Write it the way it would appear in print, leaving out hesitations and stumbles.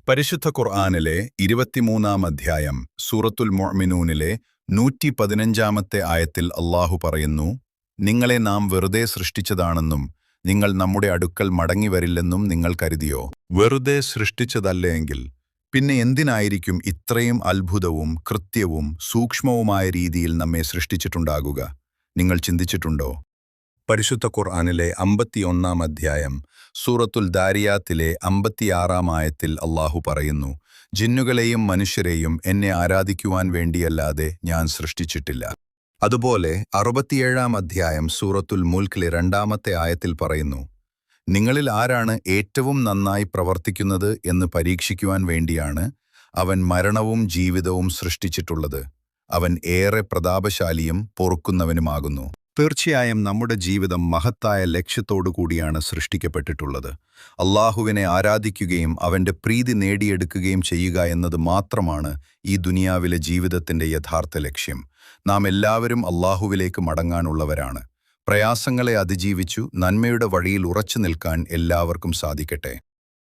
പരിശുദ്ധ ഖുർആനിലെ 23-ാം അധ്യായം സൂറത്തുൽ മുഅ്മിനൂനിലെ 115-ാമത്തെ ആയത്തിൽ അല്ലാഹു പറയുന്നു, നിങ്ങളെ നാം വെറുതെ സൃഷ്ടിച്ചതാണെന്നും നിങ്ങൾ നമ്മുടെ അടുക്കൽ മടങ്ങിവരില്ലെന്നും നിങ്ങൾ കരുതിയോ? വെറുതെ സൃഷ്ടിച്ചതല്ലെങ്കിൽ പിന്നെ എന്തിനായിരിക്കും ഇത്രയും അത്ഭുതവും കൃത്യവും സൂക്ഷ്മവുമായ രീതിയിൽ നമ്മെ സൃഷ്ടിച്ചിട്ടുണ്ടാകുക? നിങ്ങൾ ചിന്തിച്ചിട്ടുണ്ടോ? പരിശുദ്ധ ഖുർആനിലെ 51-ാം അധ്യായം സൂറത്തുൽ ദാരിയാത്തിലെ 56-ാം ആയത്തിൽ അല്ലാഹു പറയുന്നു, ജിന്നുകളെയും മനുഷ്യരെയും എന്നെ ആരാധിക്കുവാൻ വേണ്ടിയല്ലാതെ ഞാൻ സൃഷ്ടിച്ചിട്ടില്ല. അതുപോലെ 67-ാം അധ്യായം സൂറത്തുൽ മുൽക്കിലെ 2-ാമത്തെ ആയത്തിൽ പറയുന്നു, നിങ്ങളിൽ ആരാണ് ഏറ്റവും നന്നായി പ്രവർത്തിക്കുന്നത് എന്ന് പരീക്ഷിക്കുവാൻ വേണ്ടിയാണ് അവൻ മരണവും ജീവിതവും സൃഷ്ടിച്ചിട്ടുള്ളത്. അവൻ ഏറെ പ്രതാപശാലിയും പൊറുക്കുന്നവനുമാകുന്നു. തീർച്ചയായും നമ്മുടെ ജീവിതം മഹത്തായ ലക്ഷ്യത്തോടു കൂടിയാണ് സൃഷ്ടിക്കപ്പെട്ടിട്ടുള്ളത്. അല്ലാഹുവിനെ ആരാധിക്കുകയും അവൻ്റെ പ്രീതി നേടിയെടുക്കുകയും ചെയ്യുക എന്നത് മാത്രമാണ് ഈ ദുനിയാവിലെ ജീവിതത്തിൻ്റെ യഥാർത്ഥ ലക്ഷ്യം. നാം എല്ലാവരും അല്ലാഹുവിലേക്ക് മടങ്ങാനുള്ളവരാണ്. പ്രയാസങ്ങളെ അതിജീവിച്ചു നന്മയുടെ വഴിയിൽ ഉറച്ചു നിൽക്കാൻ എല്ലാവർക്കും സാധിക്കട്ടെ.